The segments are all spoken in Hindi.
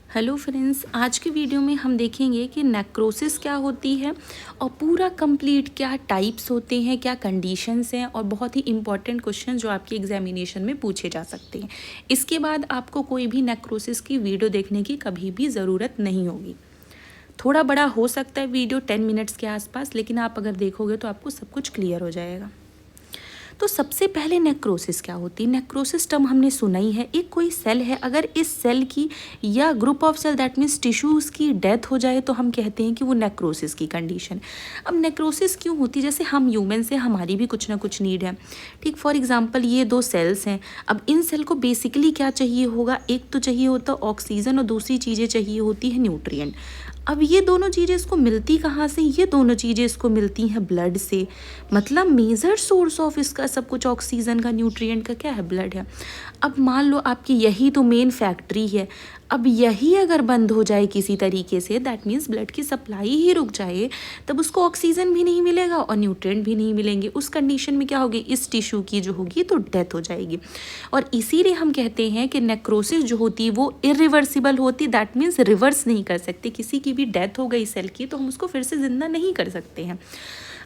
हेलो फ्रेंड्स, आज की वीडियो में हम देखेंगे कि नेक्रोसिस क्या होती है और पूरा कंप्लीट क्या टाइप्स होते हैं, क्या कंडीशंस हैं और बहुत ही इंपॉर्टेंट क्वेश्चन जो आपके एग्जामिनेशन में पूछे जा सकते हैं। इसके बाद आपको कोई भी नेक्रोसिस की वीडियो देखने की कभी भी ज़रूरत नहीं होगी। थोड़ा बड़ा हो सकता है वीडियो 10 मिनट्स के आसपास, लेकिन आप अगर देखोगे तो आपको सब कुछ क्लियर हो जाएगा। तो सबसे पहले नेक्रोसिस क्या होती है। नेक्रोसिस टर्म हमने सुना ही है। एक कोई सेल है, अगर इस सेल की या group of cell that means tissues की डेथ हो जाए तो हम कहते हैं कि वो नेक्रोसिस की कंडीशन। अब नेक्रोसिस क्यों होती है? जैसे हम ह्यूमन से हमारी भी कुछ ना कुछ नीड है, ठीक। फॉर एग्जाम्पल ये दो सेल्स हैं। अब इन सेल को बेसिकली क्या चाहिए होगा? एक तो चाहिए होता ऑक्सीजन और दूसरी चीज़ें चाहिए होती है न्यूट्रिएंट। अब ये दोनों चीज़ें इसको मिलती कहाँ से? ये दोनों चीज़ें इसको मिलती हैं ब्लड से। मतलब मेजर सोर्स ऑफ इसका सब कुछ ऑक्सीजन का, न्यूट्रिएंट का क्या है? ब्लड है। अब मान लो आपकी यही तो मेन फैक्ट्री है। अब यही अगर बंद हो जाए किसी तरीके से, दैट मीन्स ब्लड की सप्लाई ही रुक जाए, तब उसको ऑक्सीजन भी नहीं मिलेगा और न्यूट्रिएंट भी नहीं मिलेंगे। उस कंडीशन में क्या होगी? इस टिश्यू की जो होगी तो डेथ हो जाएगी। और इसीलिए हम कहते हैं कि नेक्रोसिस जो होती है वो इरिवर्सिबल होती, दैट मीन्स रिवर्स नहीं कर सकते। किसी की भी डेथ हो गई सेल की तो हम उसको फिर से जिंदा नहीं कर सकते हैं।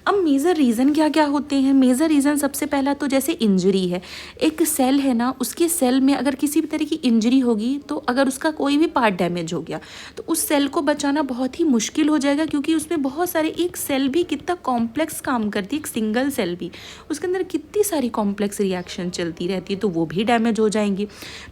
अब मेजर रीज़न क्या क्या होते हैं? मेजर रीज़न सबसे पहला तो जैसे इंजरी है। एक सेल है ना, उसके सेल में अगर किसी भी तरह की इंजरी होगी तो अगर उसका कोई भी पार्ट डैमेज हो गया तो उस सेल को बचाना बहुत ही मुश्किल हो जाएगा, क्योंकि उसमें बहुत सारे, एक सेल भी कितना कॉम्प्लेक्स काम करती है, एक सिंगल सेल भी उसके अंदर कितनी सारी कॉम्प्लेक्स रिएक्शन चलती रहती है, तो वो भी डैमेज हो जाएंगी।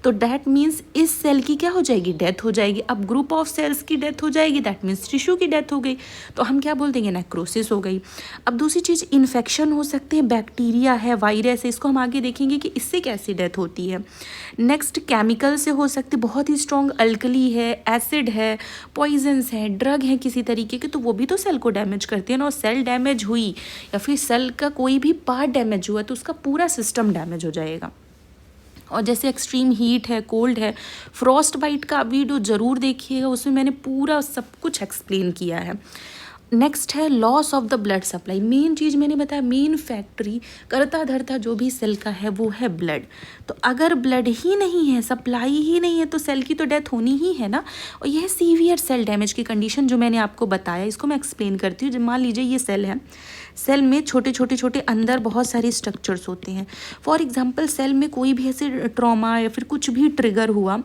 तो डैट मीन्स इस सेल की क्या हो जाएगी? डेथ हो जाएगी। अब ग्रुप ऑफ सेल्स की डेथ हो जाएगी, दैट मीन्स टिश्यू की डेथ हो गई, तो हम क्या बोल देंगे? नेक्रोसिस हो गई। अब दूसरी चीज़, इन्फेक्शन हो सकते हैं, बैक्टीरिया है, वायरस है, इसको हम आगे देखेंगे कि इससे कैसी डेथ होती है। नेक्स्ट, केमिकल से हो सकते, बहुत ही स्ट्रॉन्ग अल्कली है, एसिड है, पॉइजन्स है, ड्रग है किसी तरीके के, तो वो भी तो सेल को डैमेज करते हैं ना। और सेल डैमेज हुई या फिर सेल का कोई भी पार्ट डैमेज हुआ तो उसका पूरा सिस्टम डैमेज हो जाएगा। और जैसे एक्सट्रीम हीट है, कोल्ड है, फ्रॉस्ट बाइट का वीडियो ज़रूर देखिएगा, उसमें मैंने पूरा सब कुछ एक्सप्लेन किया है। नेक्स्ट है loss of the blood supply. Main चीज़ मैंने बताया, मेन फैक्ट्री करता धरता जो भी सेल का है वो है ब्लड। तो अगर ब्लड ही नहीं है, सप्लाई ही नहीं है, तो सेल की तो डेथ होनी ही है ना। और यह सीवियर सेल डैमेज की कंडीशन जो मैंने आपको बताया, इसको मैं एक्सप्लेन करती हूँ। जब मान लीजिए ये सेल है, सेल में छोटे छोटे छोटे अंदर बहुत सारे स्ट्रक्चर्स होते हैं। फॉर एग्जांपल सेल में कोई भी ऐसे ट्रॉमा या फिर कुछ भी ट्रिगर हुआ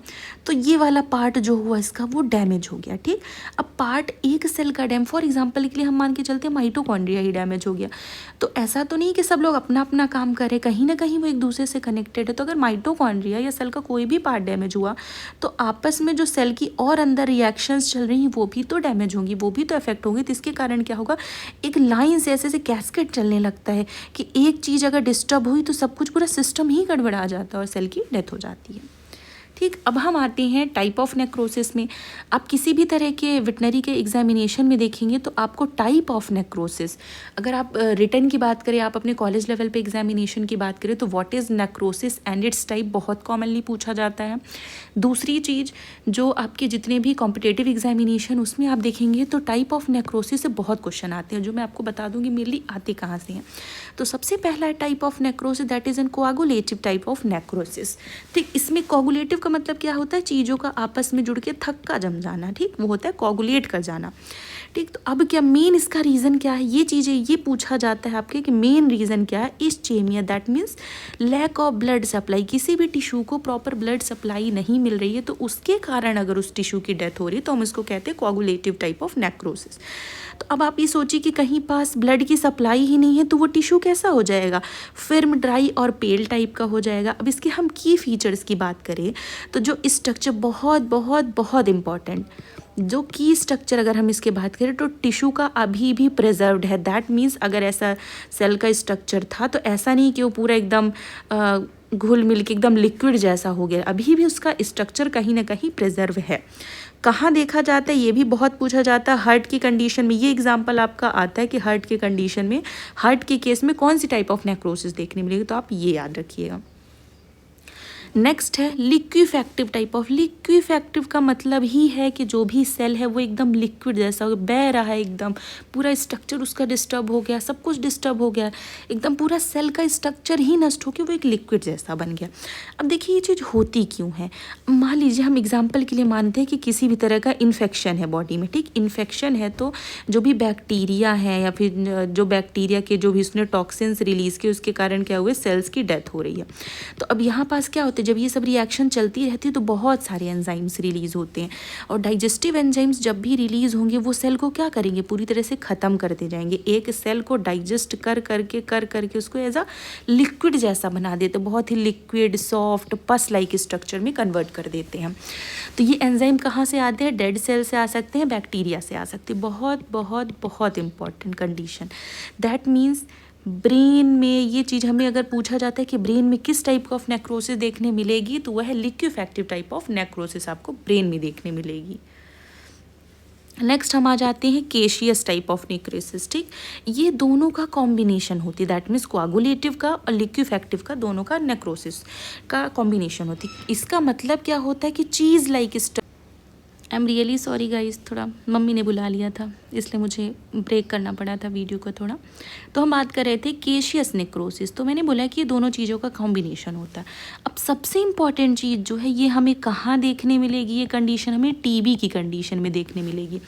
तो ये वाला पार्ट जो हुआ इसका वो डैमेज हो गया, ठीक। अब पार्ट एक सेल का फॉर एग्जांपल के लिए हम मान के चलते हैं माइटोकॉन्ड्रिया ही डैमेज हो गया, तो ऐसा तो नहीं कि सब लोग अपना अपना काम करें, कहीं ना कहीं वो एक दूसरे से कनेक्टेड है। तो अगर माइटोकॉन्ड्रिया या सेल का कोई भी पार्ट डैमेज हुआ तो आपस में जो सेल की और अंदर रिएक्शंस चल रही हैं वो भी तो डैमेज होंगी, वो भी तो इफेक्ट होंगी। तो इसके कारण क्या होगा? एक लाइन से ऐसे कैस्केड चलने लगता है कि एक चीज़ अगर डिस्टर्ब हुई तो सब कुछ, पूरा सिस्टम ही गड़बड़ा जाता है और सेल की डेथ हो जाती है, ठीक। अब हम आते हैं टाइप ऑफ नेक्रोसिस में। आप किसी भी तरह के वेटनरी के एग्जामिनेशन में देखेंगे तो आपको टाइप ऑफ नेक्रोसिस, अगर आप रिटन की बात करें, आप अपने कॉलेज लेवल पे एग्जामिनेशन की बात करें तो what is necrosis and it's type बहुत कॉमनली पूछा जाता है। दूसरी चीज़, जो आपके जितने भी कॉम्पिटेटिव एग्जामिनेशन उसमें आप देखेंगे तो टाइप ऑफ नेक्रोसिस से बहुत क्वेश्चन आते हैं, जो मैं आपको बता दूंगी मेनली आते कहाँ से हैं। तो सबसे पहला type of necrosis that is an कोआगुलेटिव type of necrosis, ठीक। इसमें कोआगुलेटिव का मतलब क्या होता है? चीज़ों का आपस में जुड़ के थक्का जम जाना, ठीक, वो होता है कोआगुलेट कर जाना, ठीक। तो अब क्या मेन इसका रीज़न क्या है? ये चीज़ें ये पूछा जाता है आपके कि मेन रीज़न क्या है? Ischemia that means lack of blood supply. किसी भी टिश्यू को प्रॉपर ब्लड सप्लाई नहीं मिल रही है तो उसके कारण अगर उस टिश्यू की डेथ हो रही है तो हम इसको कहते हैं कोआगुलेटिव टाइप ऑफ नेक्रोसिस। तो अब आप ये सोचिए कि कहीं पास ब्लड की सप्लाई ही नहीं है तो वो टिश्यू कैसा हो जाएगा? फिर्म, ड्राई और पेल टाइप का हो जाएगा। अब इसके हम की फीचर्स की बात करें तो जो स्ट्रक्चर बहुत बहुत बहुत इंपॉर्टेंट, जो की स्ट्रक्चर अगर हम इसके बात करें तो टिश्यू का अभी भी प्रिजर्व्ड है। दैट मीन्स अगर ऐसा सेल का स्ट्रक्चर था तो ऐसा नहीं कि वो पूरा एकदम घुल मिल के एकदम लिक्विड जैसा हो गया, अभी भी उसका स्ट्रक्चर कहीं ना कहीं प्रिजर्व है। कहाँ देखा जाता है? ये भी बहुत पूछा जाता है। हार्ट की कंडीशन में ये एग्जाम्पल आपका आता है कि हार्ट की कंडीशन में, हार्ट के केस में कौन सी टाइप ऑफ नेक्रोसिस देखने मिलेगी, तो आप ये याद रखिएगा। नेक्स्ट है लिक्विफैक्टिव टाइप ऑफ। लिक्विफैक्टिव का मतलब ही है कि जो भी सेल है वो एकदम लिक्विड जैसा बह रहा है, एकदम पूरा स्ट्रक्चर उसका डिस्टर्ब हो गया, सब कुछ डिस्टर्ब हो गया, एकदम पूरा सेल का स्ट्रक्चर ही नष्ट हो गया, वो एक लिक्विड जैसा बन गया। अब देखिए ये चीज़ होती क्यों है। मान लीजिए हम एग्जाम्पल के लिए मानते हैं कि किसी भी तरह का इन्फेक्शन है बॉडी में, ठीक, इन्फेक्शन है तो जो भी बैक्टीरिया है या फिर जो बैक्टीरिया के जो भी उसने टॉक्सिन्स रिलीज़ किए उसके कारण क्या हुए, सेल्स की डेथ हो रही है। तो अब यहाँ पास क्या होता है, जब ये सब रिएक्शन चलती रहती है तो बहुत सारे एंजाइम्स रिलीज़ होते हैं, और डाइजेस्टिव एंजाइम्स जब भी रिलीज़ होंगे वो सेल को क्या करेंगे, पूरी तरह से ख़त्म करते जाएंगे। एक सेल को डाइजेस्ट कर करके उसको एज अ लिक्विड जैसा बना देते, बहुत ही liquid soft pus like structure में कन्वर्ट कर देते हैं। तो ये एंजाइम कहाँ से आते हैं, डेड सेल से आ सकते हैं, बैक्टीरिया से आ सकते हैं। बहुत बहुत बहुत important condition. That means brain में ये चीज़ हमें अगर पूछा जाता है कि ब्रेन में किस टाइप ऑफ नेक्रोसिस देखने मिलेगी, तो वह लिक्विफैक्टिव टाइप ऑफ नेक्रोसिस आपको ब्रेन में देखने मिलेगी। नेक्स्ट हम आ जाते हैं केशियस टाइप ऑफ नेक्रोसिस, ठीक, ये दोनों का कॉम्बिनेशन होती है। दैट मीन्स कोआगुलेटिव का और लिक्विफैक्टिव का दोनों का नेक्रोसिस का कॉम्बिनेशन होती है। इसका मतलब क्या होता है कि चीज़ like I am really sorry guys, थोड़ा मम्मी ने बुला लिया था इसलिए मुझे ब्रेक करना पड़ा था वीडियो को थोड़ा। तो हम बात कर रहे थे केशियस नेक्रोसिस, तो मैंने बोला कि ये दोनों चीज़ों का कॉम्बिनेशन होता है। अब सबसे इम्पॉर्टेंट चीज़ जो है ये हमें कहाँ देखने मिलेगी, ये कंडीशन हमें टीबी की कंडीशन में देखने मिलेगी।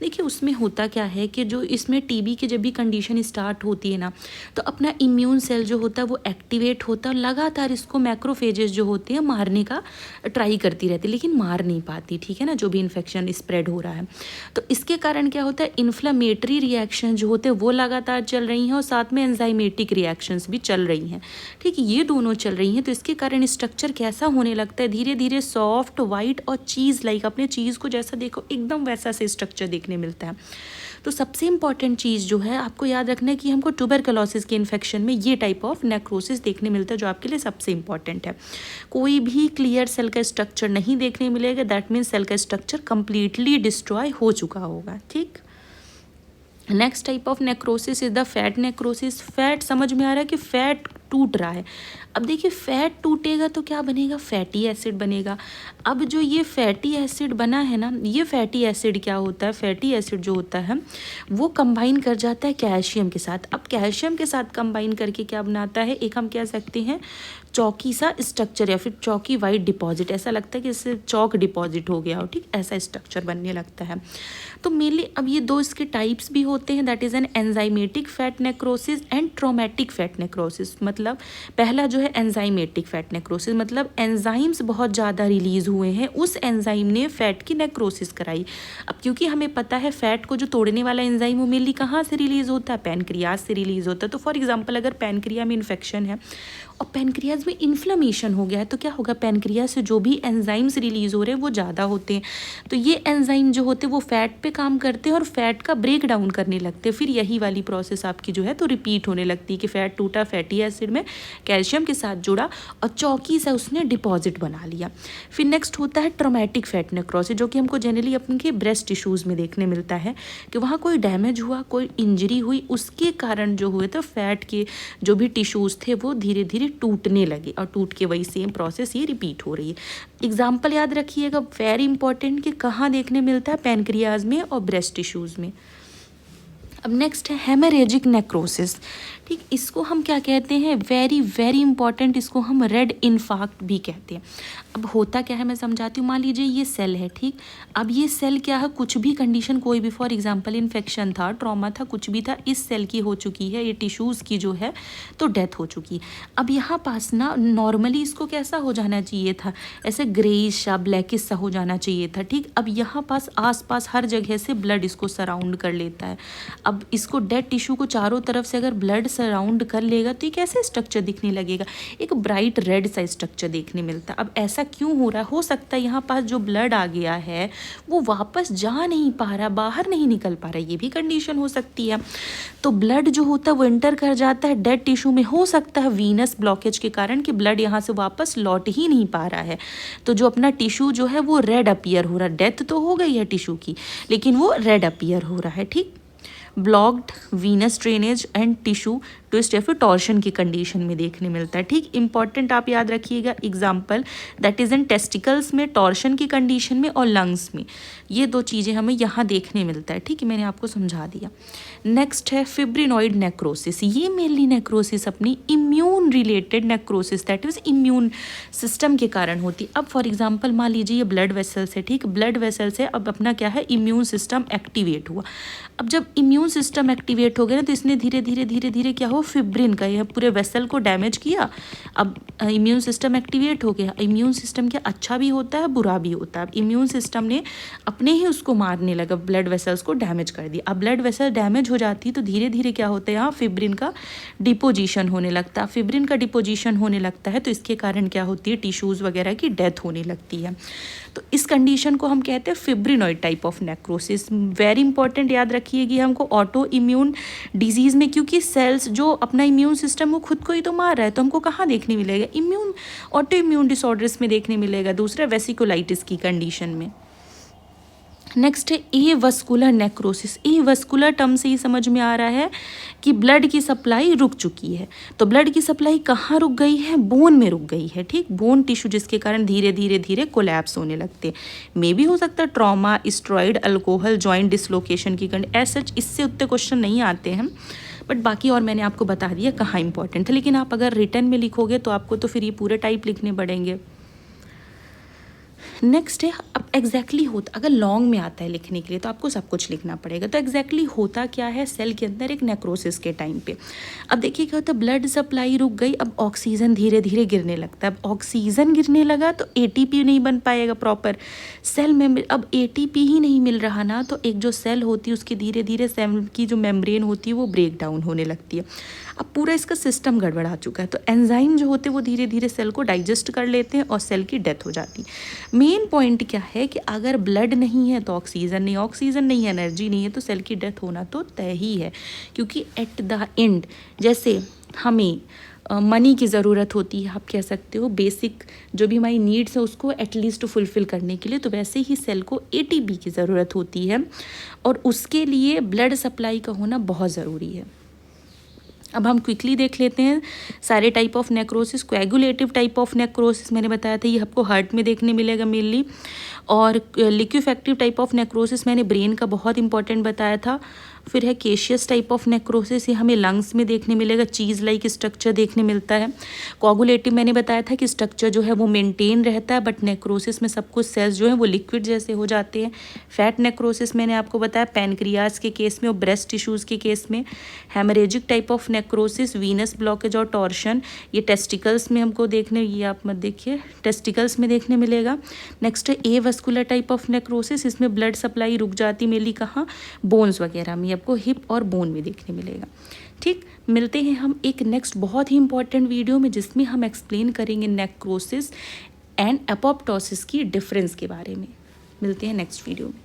देखिए उसमें होता क्या है कि जो इसमें टीबी की जब भी कंडीशन स्टार्ट होती है ना, तो अपना इम्यून सेल जो होता है वो एक्टिवेट होता है, लगातार इसको मैक्रोफेजेस जो होते हैं मारने का ट्राई करती रहती है, लेकिन मार नहीं पाती, ठीक है ना, जो भी इन्फेक्शन स्प्रेड हो रहा है। तो इसके कारण क्या होता है, इन्फ्लेमेटरी रिएक्शन जो होते हैं वो लगातार चल रही हैं, और साथ में एंजाइमेटिक रिएक्शंस भी चल रही हैं, ठीक है, ये दोनों चल रही हैं। तो इसके कारण स्ट्रक्चर कैसा होने लगता है, धीरे धीरे सॉफ्ट वाइट और चीज़ लाइक, अपने चीज़ को जैसा देखो एकदम वैसा से स्ट्रक्चर देखने मिलता है। तो सबसे इंपॉर्टेंट चीज़ जो है आपको याद रखना है कि हमको ट्यूबरकुलोसिस के इन्फेक्शन में ये टाइप ऑफ नेक्रोसिस देखने मिलता है, जो आपके लिए सबसे इंपॉर्टेंट है। कोई भी क्लियर सेल का स्ट्रक्चर नहीं देखने मिलेगा, दैट मीन्स सेल का स्ट्रक्चर कंप्लीटली डिस्ट्रॉय हो चुका होगा, ठीक। Next type of necrosis is the fat necrosis. Fat समझ में आ रहा है कि फैट टूट रहा है। अब देखिए फैट टूटेगा तो क्या बनेगा, फैटी एसिड बनेगा। अब जो ये फैटी एसिड बना है ना, ये फैटी एसिड क्या होता है, फैटी एसिड जो होता है वो कंबाइन कर जाता है कैल्शियम के साथ। अब कैल्शियम के साथ कंबाइन करके क्या बनाता है, एक हम कह सकते हैं चौकी सा स्ट्रक्चर, या फिर चौकी वाइट डिपॉजिट, ऐसा लगता है कि इससे चौक डिपॉजिट हो गया हो, ठीक, ऐसा स्ट्रक्चर बनने लगता है। तो मेनली अब ये दो इसके टाइप्स भी होते हैं, that is an enzymatic fat necrosis and traumatic fat necrosis. मतलब पहला जो है एंजाइमेटिक फैट नेक्रोसिस, मतलब एंजाइम्स बहुत ज़्यादा रिलीज़ हुए हैं, उस एंजाइम ने फैट की नेक्रोसिस कराई। अब क्योंकि हमें पता है फैट को जो तोड़ने वाला एंजाइम वो मेनली कहाँ से रिलीज़ होता है, पैनक्रियाज से रिलीज़ होता है। तो फॉर एग्जाम्पल अगर पैनक्रिया में इन्फेक्शन है और पैनक्रियाज में इन्फ्लेमेशन हो गया है, तो क्या होगा, पैनक्रियाज से जो भी एंजाइम्स रिलीज़ हो रहे हैं वो ज़्यादा होते हैं। तो ये एंजाइम जो होते हैं वो फैट पे काम करते हैं और फैट का ब्रेक डाउन करने लगते हैं। फिर यही वाली प्रोसेस आपकी जो है तो रिपीट होने लगती है कि फैट टूटा, फैटी एसिड में कैल्शियम के साथ जुड़ा और चौकी से उसने डिपॉजिट बना लिया। फिर नेक्स्ट होता है ट्रोमेटिक फैट नेक्रोसिस, जो कि हमको जनरली अपने ब्रेस्ट टिश्यूज़ में देखने मिलता है कि वहाँ कोई डैमेज हुआ, कोई इंजरी हुई, उसके कारण जो हुए तो फैट के जो भी टिश्यूज़ थे वो धीरे धीरे टूटने लगे, और टूट के वही सेम प्रोसेस ये रिपीट हो रही है। एग्जाम्पल याद रखिएगा, वेरी इंपॉर्टेंट, कि कहाँ देखने मिलता है, पैनक्रियाज में और ब्रेस्ट टिश्यूज़ में। अब नेक्स्ट है हेमरेजिक नेक्रोसिस, ठीक, इसको हम क्या कहते हैं, वेरी वेरी इंपॉर्टेंट, इसको हम रेड इन्फार्क्ट भी कहते हैं। अब होता क्या है मैं समझाती हूँ। मान लीजिए ये सेल है, ठीक, अब ये सेल क्या है, कुछ भी कंडीशन, कोई भी फॉर एग्जांपल इन्फेक्शन था, ट्रॉमा था, कुछ भी था, इस सेल की हो चुकी है, ये टिश्यूज़ की जो है तो डेथ हो चुकी। अब यहाँ पास ना नॉर्मली इसको कैसा हो जाना चाहिए था, ऐसे ग्रेइश या ब्लैकिश सा हो जाना चाहिए था, ठीक। अब यहाँ पास आस पास हर जगह से ब्लड इसको सराउंड कर लेता है। अब इसको डेड टिश्यू को चारों तरफ से अगर ब्लड सराउंड कर लेगा तो ये कैसे स्ट्रक्चर दिखने लगेगा, एक ब्राइट रेड सा स्ट्रक्चर देखने मिलता है। अब ऐसा क्यों हो रहा है, हो सकता है यहाँ पास जो ब्लड आ गया है वो वापस जा नहीं पा रहा, बाहर नहीं निकल पा रहा, ये भी कंडीशन हो सकती है। तो ब्लड जो होता है वो एंटर कर जाता है डेड टिश्यू में, हो सकता है वीनस ब्लॉकेज के कारण कि ब्लड यहाँ से वापस लौट ही नहीं पा रहा है, तो जो अपना टिश्यू जो है वो रेड अपीयर हो रहा है। डेथ तो हो गई है टिश्यू की, लेकिन वो रेड अपीयर हो रहा है, ठीक। Blocked Venus drainage and tissue twist या फिर टॉर्शन की कंडीशन में देखने मिलता है। ठीक, इंपॉर्टेंट आप याद रखिएगा example that is in testicles में, टॉर्शन की कंडीशन में और लंग्स में, ये दो चीज़ें हमें यहाँ देखने मिलता है। ठीक है, मैंने आपको समझा दिया। नेक्स्ट है फिब्रिनॉइड नेक्रोसिस। ये मेनली नेक्रोसिस अपनी immune related necrosis that is immune system के कारण होती है। अब फॉर एग्जांपल मान लीजिए ये ब्लड वेसल्स है, ठीक, ब्लड वेसल्स है, अब अपना क्या है इम्यून सिस्टम एक्टिवेट हुआ। अब जब इम्यून सिस्टम एक्टिवेट हो गया ना तो इसने धीरे धीरे क्या हो, फिब्रिन का यह पूरे वेसल को डैमेज किया। अब इम्यून सिस्टम एक्टिवेट हो गया। इम्यून सिस्टम क्या अच्छा भी होता है बुरा भी होता है। अब इम्यून सिस्टम ने अपने ही उसको मारने लगा, ब्लड वेसल्स को डैमेज कर दिया। अब ब्लड वेसल डैमेज हो जाती है तो धीरे धीरे क्या होता है, यहाँ फिब्रिन का डिपोजिशन होने लगता है। फिब्रिन का डिपोजिशन होने लगता है तो इसके कारण क्या होती है, टिश्यूज़ वगैरह की डेथ होने लगती है। तो इस कंडीशन को हम कहते हैं fibrinoid type of necrosis. Very important याद रखिएगी हमको ऑटो इम्यून डिजीज़ में, क्योंकि सेल्स जो अपना इम्यून सिस्टम वो खुद को ही तो मार रहा है, तो हमको कहाँ देखने मिलेगा, इम्यून ऑटो इम्यून डिसऑर्डर्स में देखने मिलेगा। दूसरा वेसिकुलाइटिस की कंडीशन में। नेक्स्ट है ए वस्कुलर नेक्रोसिस। ए वस्कुलर टर्म से ही समझ में आ रहा है कि ब्लड की सप्लाई रुक चुकी है। तो ब्लड की सप्लाई कहाँ रुक गई है, बोन में रुक गई है। ठीक, बोन टिश्यू, जिसके कारण धीरे धीरे कोलैप्स होने लगते हैं। मे भी हो सकता है trauma, steroid, alcohol, joint dislocation की कंडीशन। एज सच इससे उतने क्वेश्चन नहीं आते हैं, बट बाकी और मैंने आपको बता दिया कहाँ इंपॉर्टेंट है। लेकिन आप अगर रिटर्न में लिखोगे तो आपको तो फिर ये पूरे टाइप लिखने पड़ेंगे। नेक्स्ट है अब एग्जैक्टली होता, अगर लॉन्ग में आता है लिखने के लिए तो आपको सब कुछ लिखना पड़ेगा। तो एग्जैक्टली होता क्या है सेल के अंदर एक नेक्रोसिस के टाइम पे। अब देखिए क्या होता है, ब्लड सप्लाई रुक गई, अब ऑक्सीजन धीरे धीरे गिरने लगता है। अब ऑक्सीजन गिरने लगा तो एटीपी नहीं बन पाएगा प्रॉपर सेल में। अब एटीपी ही नहीं मिल रहा ना, तो एक जो सेल होती है उसकी धीरे धीरे सेल की जो मेम्ब्रेन होती है वो ब्रेक डाउन होने लगती है। अब पूरा इसका सिस्टम गड़बड़ा चुका है। तो एंजाइम जो होते हैं वो धीरे धीरे सेल को डाइजेस्ट कर लेते हैं और सेल की डेथ हो जाती है। मेन पॉइंट क्या है कि अगर ब्लड नहीं है तो ऑक्सीजन नहीं, ऑक्सीजन नहीं है, एनर्जी नहीं है, तो सेल की डेथ होना तो तय ही है। क्योंकि एट द एंड जैसे हमें मनी की ज़रूरत होती है, आप कह सकते हो बेसिक जो भी हमारी नीड्स है उसको एटलीस्ट फुलफ़िल करने के लिए, तो वैसे ही सेल को एटीपी की ज़रूरत होती है और उसके लिए ब्लड सप्लाई का होना बहुत ज़रूरी है। अब हम क्विकली देख लेते हैं सारे type of necrosis. Coagulative type of necrosis मैंने बताया था, ये आपको हार्ट में देखने मिलेगा मेनली। और लिक्विफेक्टिव टाइप ऑफ नेक्रोसिस मैंने ब्रेन का बहुत इंपॉर्टेंट बताया था। फिर है केशियस टाइप ऑफ नेक्रोसिस, ये हमें लंग्स में देखने मिलेगा, चीज़ लाइक स्ट्रक्चर देखने मिलता है। कोगुलेटिव मैंने बताया था कि स्ट्रक्चर जो है वो मेंटेन रहता है, बट नेक्रोसिस में सब कुछ सेल्स जो है वो लिक्विड जैसे हो जाते हैं। फैट नेक्रोसिस मैंने आपको बताया पैनक्रियाज के केस में और ब्रेस्ट टिश्यूज़ के केस में। Haemorrhagic type of necrosis, Venus blockage और टॉर्शन, ये टेस्टिकल्स में हमको देखने, ये आप मत देखिए, टेस्टिकल्स में देखने मिलेगा। नेक्स्ट है ए वस्कुलर टाइप ऑफ नेक्रोसिस, इसमें ब्लड सप्लाई रुक जाती मेनली कहाँ, बोन्स वगैरह में, आपको हिप और बोन में देखने मिलेगा। ठीक, मिलते हैं हम एक नेक्स्ट बहुत ही इंपॉर्टेंट वीडियो में जिसमें हम एक्सप्लेन करेंगे नेक्रोसिस एंड एपोप्टोसिस की डिफरेंस के बारे में। मिलते हैं नेक्स्ट वीडियो में।